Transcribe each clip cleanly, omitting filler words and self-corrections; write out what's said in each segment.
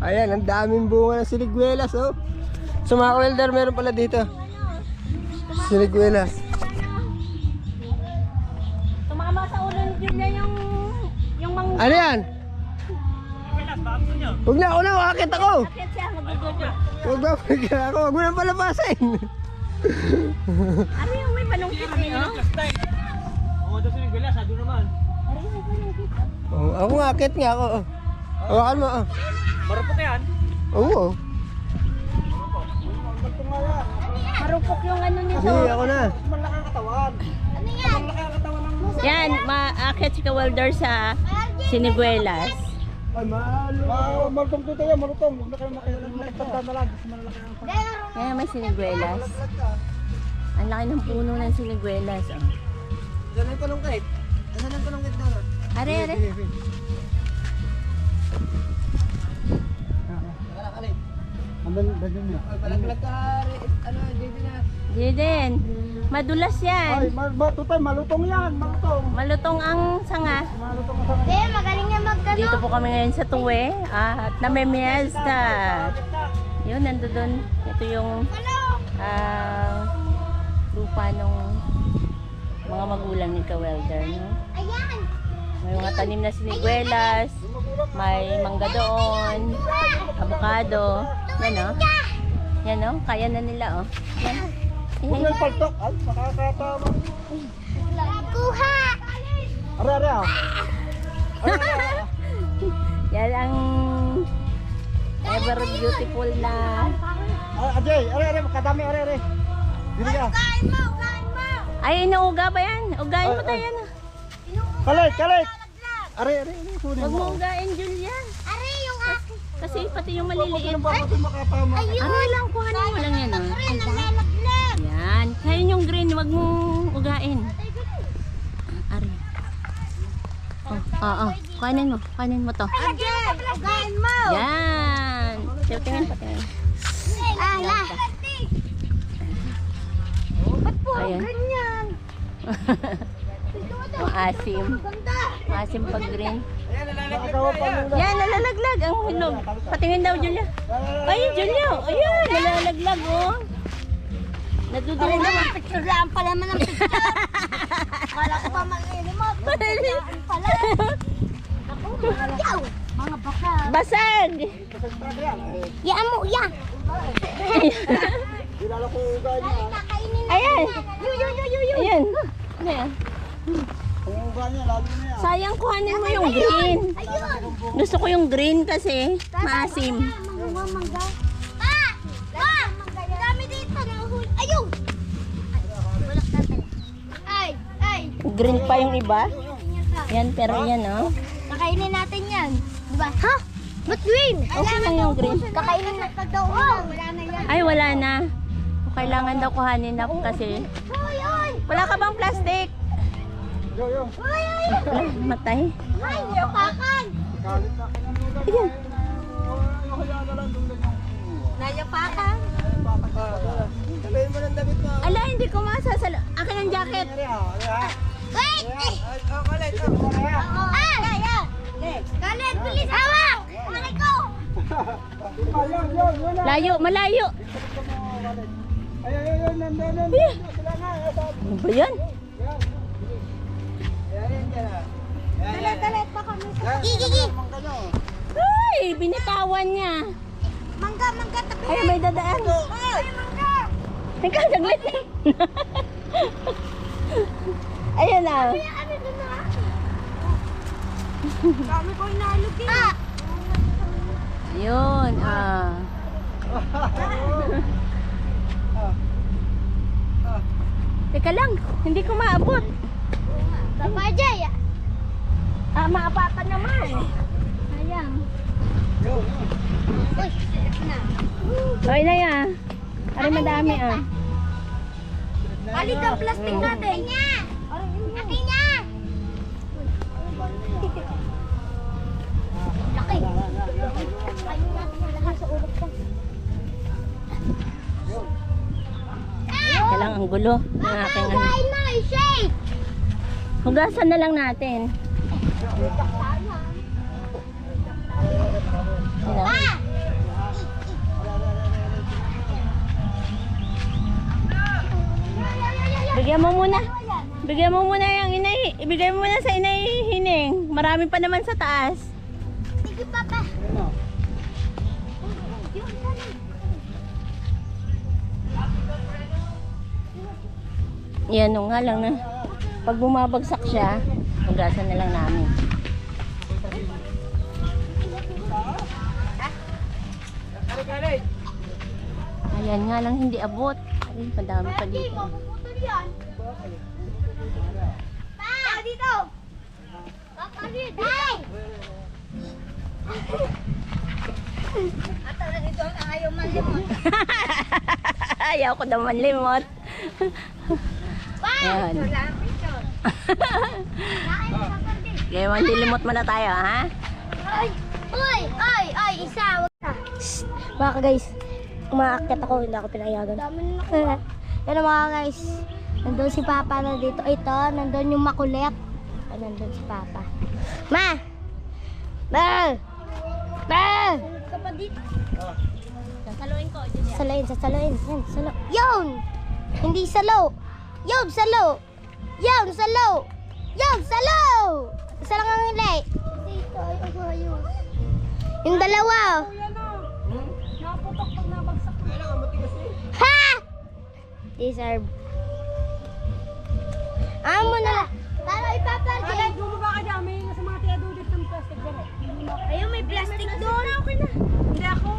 Ayan, ang daming bunga ng siniguelas, oh. So mga welder, meron pala dito. Siniguelas. Tumama sa ulo ni Julia yung mangga. Ano yan? Huwag na, wakit ako. Bakit siya magugulo? Huwag ba, ako, huwag mo nang palapasin. Ano yung may panungkit eh, oh? Oo, doon siniguelas, doon naman. Ano yung may panungkit, oh? Oh, ako nga, akit nga ako. Hawakan mo, oh. Marupok yan. Oo. Marupok yung ano nito. Sige, ako na. Malaki ang katawan. Ano yan? Malaki ang katawan ng... Yan, maakit si Kawelder sa siniguelas. Ay, marutong dito yan, marutong. Huwag na kayo makikita na lang. Mas malalaki ang katawan. Kaya may siniguelas. Ang laki ng puno ng siniguelas, oh. Saan ang panungkit? Saan ang panungkit na? Are. Palaglag ka, ano, dito na. Jiden, madulas Ay, yan. tutay, malutong yan, malutong. Malutong ang sanga. Malutong ang sabi. Magaling na magkano. Dito po kami ngayon sa Tuwe at namimiesta. Yun, nandoon. Ito yung lupa ng mga magulang ni Kawelder, no? Ayan. May mga tanim na siniguelas, may mangga doon, avocado. Yan, oh. Yan, oh. Kaya na nila, oh. Yan. Huwag na ipaltok. Ay, makakatama. Kuha. Are, ah. Yan ang ever beautiful na. Ajay, are, kadami, are. Dili ka. Kain mo. Ay, inuuga ba yan? Ugain mo tayo, ano? Kalit. Are, kunin Huwag mo mo. ugain, Julia. Are yung akin. Kasi pati yung maliliit. Ano ba ito makatama? Ano lang, kuhanin mo lang yan, oh. Ay, nalaglag. Yan. Kaya yung green, wag mong ugain. Ari. Oo. Kuhanin mo to. Again. Ugain mo. Yan. Tingin. Ala. Ba't po Ayan. ganyan? Maasim. Ganda. Maasim pag green. Nakagawa pa muna. Yan, nalalaglag ang hinog. Patingin daw, Julia. Ay, Julia. Ayan, nalalaglag, oh. Nadudulog naman. Picture lang pala naman ang picture. Kala ko pa mag-remote. Pala. Ako, mga yaw. Mga baka. Basag. Ya mo, ya. Kilala ko yung uga niya. Kakainin na. Ayan. Yu. Ayan. Ano yan? Yung uga niya, lalo na yan. Sayang kuhanin mo yung green. Ayun. Gusto ko yung green kasi maasim. Mangga. Dami dito. Nahuhuli. Ayun. Bulak natin. Ay. Green pa yung iba. Yan, pero yan, oh. Kakainin natin yan. Diba? Ha? Ba't green? Okay lang yung green. Kakainin na daw. Wala na yan. Ay, wala na. Kailangan daw kuhanin na kasi. Ay. Wala ka bang plastic? Yo. Wala, matay. Ay, yapakan. Kalit na kayo ng uga. Ayan. Kaya na lang doon yung... Nayapakan. Sabihin mo ng damit mo. Ala, hindi ko masasalo. Akin ang jacket. Wait! Kalit. Kalit, bilis! Hawak! Malay ko! Yun. Layo, malayo. Ayun, nandun. Sila nga. Ano ba yan? Dalit pa kami sa... Gigi! Ay, binitawan niya. Mangga, tabi! Ay, may dadaan. Ay, mangga! Teka, saglit na. Ayan na. Ano doon na? Dami ko inaalog eh. Ayun, Teka lang, hindi ko maabot. Papa Jay! Maapakan naman. Sayang. Uy, na. Ay na yan. Ay, madami, Alit ang plastic natin. Akin niya! Laki. Kain natin yung lahat sa ulo ko. Teka lang, ang gulo ng aking ano. Kain mo, shake! Hugasan na lang natin. Ano? Bigyan mo muna. Bigyan mo muna yung inay. Ibigay mo muna sa inay hining. Marami pa naman sa taas. Sige, Papa. Yan o nga lang na. Pag bumabagsak siya, hugasan na lang namin. Ayan nga lang hindi abot. Ay, madami pa dito. Puputol yan. Pa! Dito! Papa, dito! Ay! At na dito ang ayaw malimot. Ayaw ko naman limot. Pa! Yan. Ito lang, ito. Nakain mo sa pandi. Kaya mandilimot muna tayo, ha? Ay! Uy! Ay! Ay! Isa! Wag ka! Mga guys, umaakyat ako, hindi ako pinayagan. Dami na nakuha. Yan mga guys, nandun si Papa na dito. Ito, nandun yung makulit. Ay, nandun si Papa. Ma! Ma! Ma! Ka pa dito. Sasaluin ko. Saloin, sasaloin. Yan, salo. Yun! Hindi salo. Yun, salo. Yun, salo. Yun, salo! Isa lang ang hili. Dito ay ayos. Yung dalawa. Naputok pag nabagsak. Kailan ka matigas eh. Ha! Deserve. Amo na. Para ipaparty. Ay, bumaba ka dyan. May nasa mga tiyadudit ng plastic dyan eh. Ayun, may plastic doon. Hindi ako.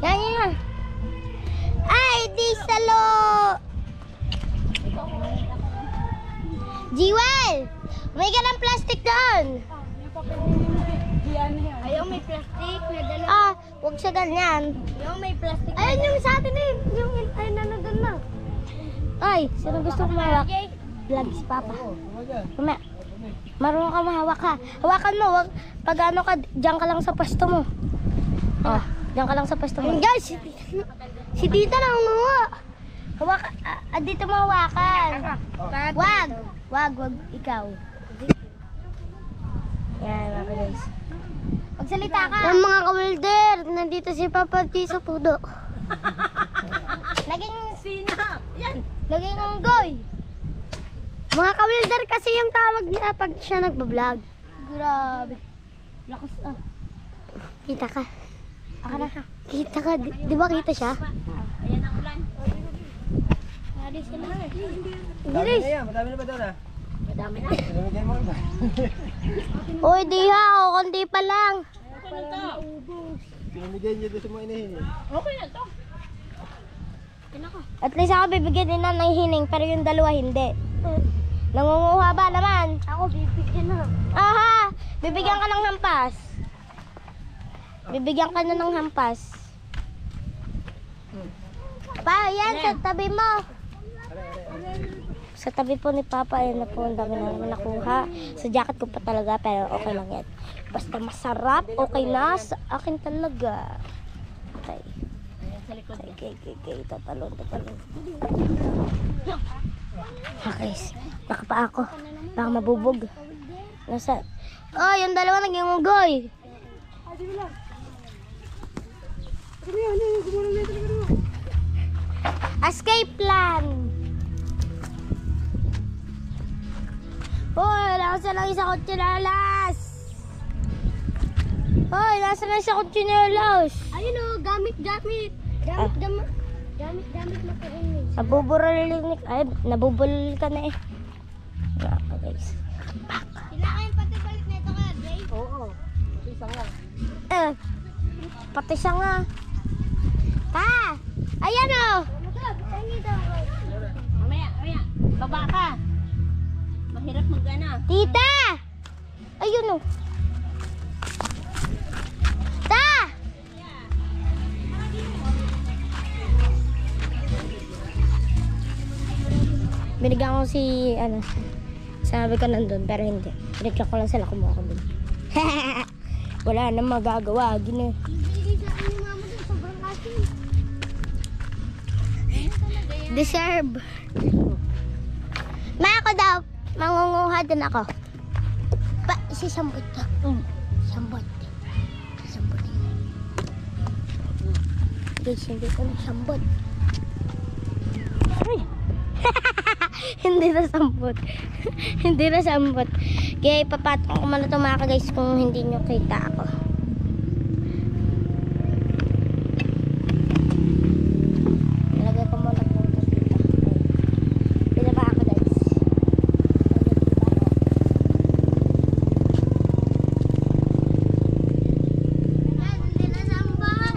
Yan, yan, yan. Ay, di salo. Jiwal! May ka ng plastic doon. Ayun, may plastic. May dalawa. Ah, huwag siya ganyan. Ayun, may plastic. Ayun yung sa atin eh. Yung ayun na doon na. Ay, sino gusto kumawak? Vlog si Papa. Kumaya. Marunong ka mahawak ha. Hawakan mo, wag pag ano ka, diyan ka lang sa pwesto mo. Oh, diyan ka lang sa pwesto mo. Guys, si Tita nangunguha. Hawak, dito mo hawakan. Wag ikaw. Yan mga guys. Magsalita ka. Yung mga kawilder, nandito si Papa T sa pudo. Naging Sina! Yan! Naging unggoy. Mga kawilder kasi yung tawag niya pag siya nagbablog. Grabe. Lakas ah. Kita ka. Ako na. Kita ka. Di ba kita siya? Ayan ang ulan. Bilis. Madami na ba doon ah? Madami na. Lamigyan mo iba. Uy, di ha. O, kundi pa lang. Okay na to. Pinamigay niyo doon sa mga inahin eh. Okay na to. At least ako bibigyan din na ng hining pero yung dalawa hindi. Nangunguha ba naman? Ako, bibigyan na. Aha! Bibigyan ka ng hampas. Bibigyan ka na ng hampas. Pa, yan sa tabi mo. Sa tabi po ni Papa, ayun na po, ang dami na naman nakuha. Sa jacket ko pa talaga, pero okay lang yan. Basta masarap, okay na. Sa akin talaga. Okay. Sa likod niya. Okay. Tatalon. Okay, nakapa ako. Baka mabubog. Nasa... Oh, yung dalawa naging unggoy. Escape plan. Hoy, nasa lang isa kong tsinalas. Hoy, nasa lang isa kong tsinalas. Ayun o, gamit. Gamit mo ko rin. Nabubulol ka na eh. Okay, guys. Kailangan pati balik na ito kaya, Jay? Oo. Isa nga. Pati siya nga. Pa! Ayan o! Mamaya. Baba ka. Mahirap mag-ano. Tita! Ayun o. Ta! Binigyan ko si, sabi ko nandun, pero hindi. Binigyan ko lang sila kumuha ko dun. Wala nang magagawa. Bibigay sa akin ni mama doon, sobrang asin. Deserve. Ma, ako daw. Mangunguha din ako. Pa, isisambot to. Sambot. Sambot. Guys, hindi ko na sambot. Hindi na sambot. Hindi na sambot. Kaya ipapatong ko muna ito mga guys kung hindi nyo kita ako. Nalagay ko muna po ito dito. Pinaba ako guys. Hindi na sambot.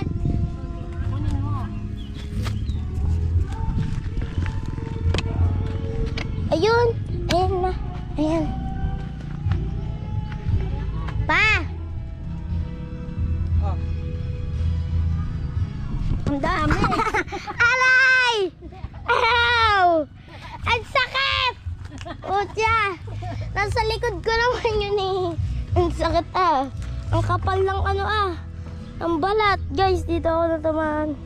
Ayun. Ayan na. Ayan. Pa! Ah. Ang dami. Aray! Ow! Ang sakit! Utya! Nasa likod ko naman yun eh. Ang sakit ah. Ang kapal lang ano ah. Ang balat. Guys, dito ako natamaan.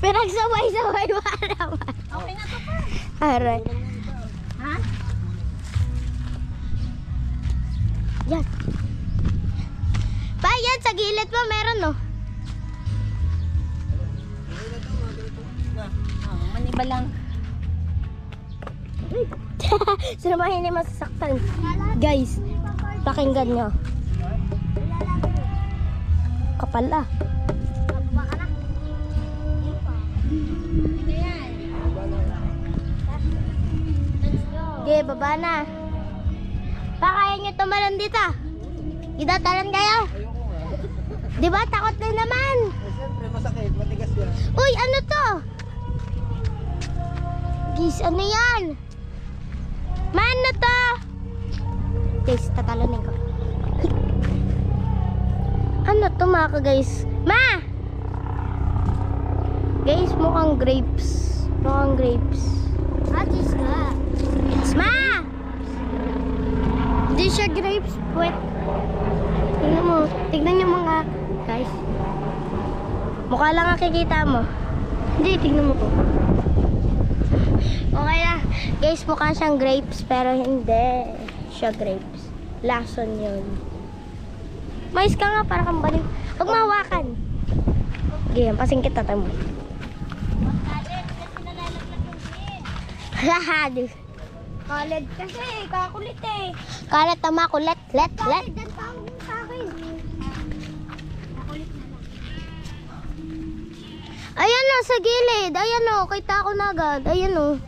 Pinagsabay-sabay ba naman? Okay na to pa. Aray. Ha? Yan. Pa, yan. Sa gilid mo meron no. Oh, maniba lang. Sino ba hindi masasaktan? Guys, pakinggan nyo. Kapal ah. Okay, baba na. Pa, kaya nyo tumalon dito? Idatalan kayo? Di ba? Takot din naman. Eh, siyempre, masakit. Matigas yan. Uy, ano to? Guys, ano yan? Ma, ano to? Guys, tatalonin ko. Ano to mga guys? Ma! Guys, mukhang grapes. Mukhang grapes. What is that? Ma! Hindi siya grapes. Wait. Tignan mo. Tignan niyo mga guys. Mukha lang ang kikita mo. Hindi, tignan mo po. Okay na. Guys, mukha siyang grapes pero hindi siya grapes. Lason yun. Mais ka nga para kang baliw. Huwag mahawakan. Ganyan, pasingkit natin mo. Hahaha. College kasi, kakulit eh. Kalat tama ko. Let. College, ang tawag mo sa akin. Ayan o, sa gilid. Ayan o, kita ko na agad. Ayan o.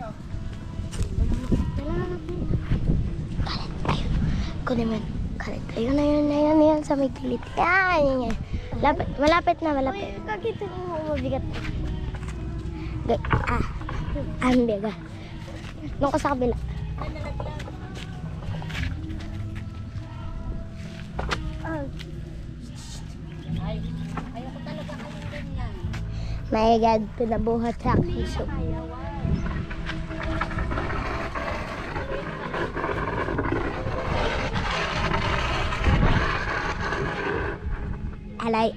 Kalat, ayun. Kunin mo yun. Kalat, ayun. Sa may gilid. Yan. Malapit na. Kakita mo mabigat. Ang biga. Nung ko sa kabila. Ay, ayoko talaga kayong ganyan. My God, pinabuhat sa akin. So, alay,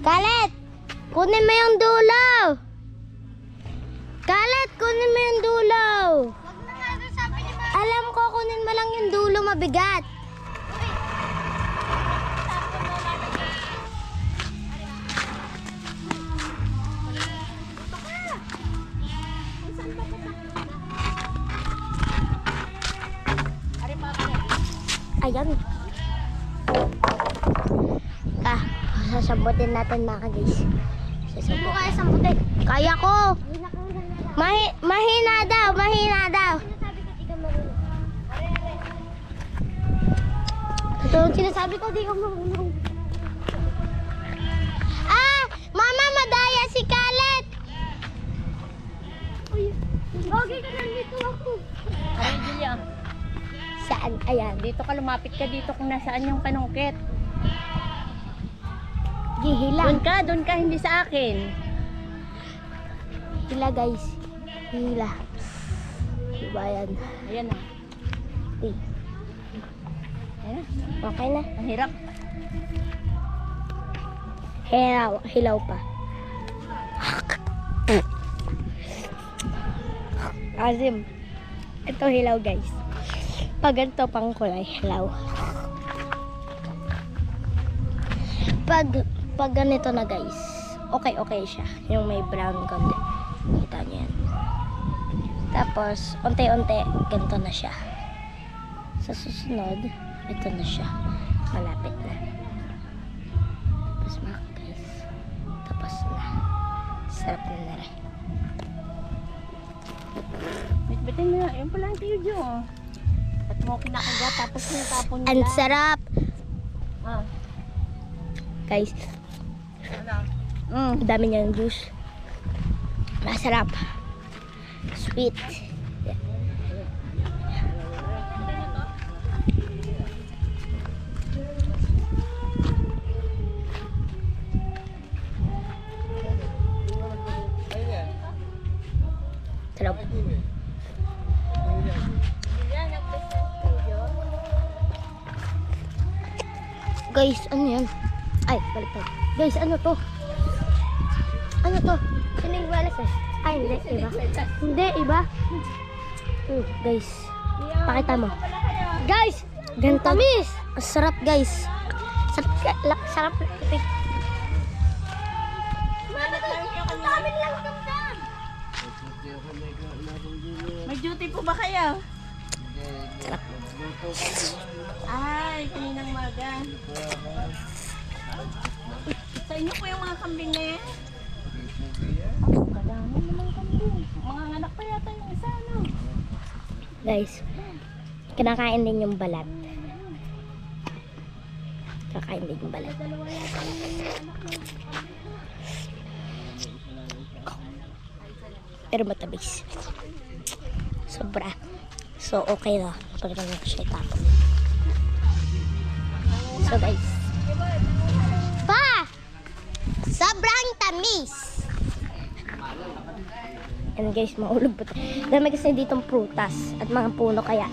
Kalet! Kunin mo yung dulo! Kalet, kunin mo yung dulo! Huwag na nga, sabi ni Ma. Alam ko, kunin mo lang yung dulo, mabigat. Ayan. Sasambutin natin mga guys. Hindi mo kaya sambutin. Kaya ko. Mahina daw. Sabi ko, di ka marunong. Ito ang sinasabi ko, di ka marunong. Mama, madaya si Kalet. Okay ka, nandito ako. Ay, Julia. Saan? Ayan. Dito ka, lumapit ka dito kung nasaan yung panungkit. Gihila. Doon ka, hindi sa akin. Hila guys. Hila. Diba yan? Ayan na. Eh, Ayan na. okay na. Ang hirap. Hilaw pa. Azim. Ito hilaw guys. Pag ganito pang kulay, hilaw. Pag ganito na guys, okay siya. Yung may brown konti. Kita niyo yan. Tapos, unti-unti, ganito na siya. Sa susunod, ito na siya. Malapit na. Tapos mga guys, tapos na. Sarap na rin. Bitbitin mo na. Yung pala ang tiyo dyo. At mo kinakagat tapos tinatapon nila. Ang sarap! Ah. Guys, ang dami niyang juice. Masarap. Sweet. Sarap. Guys, ano yan? Ay, balik pa. Guys, ano to? Ano to? Sinigwalas eh. Ay, hindi. Iba. Hindi, iba. Guys, pakita mo. Guys, ganito. Tamis! Ang sarap, guys. Sarap. Sarap. May duty po ba kayo? Ay, kaninang maga. Sa inyo po yung mga kambing na yan? Kadami naman kambing. Mga anak pa yata yung isa, no? Guys, kinakain din yung balat. Kakain din yung balat. Pero matamis. Sobra. So, okay na. Pag naman siya itapon. So, guys. Pa! Sobrang tamis! And guys, maulog po. Dami kasi ditong prutas at mga puno kaya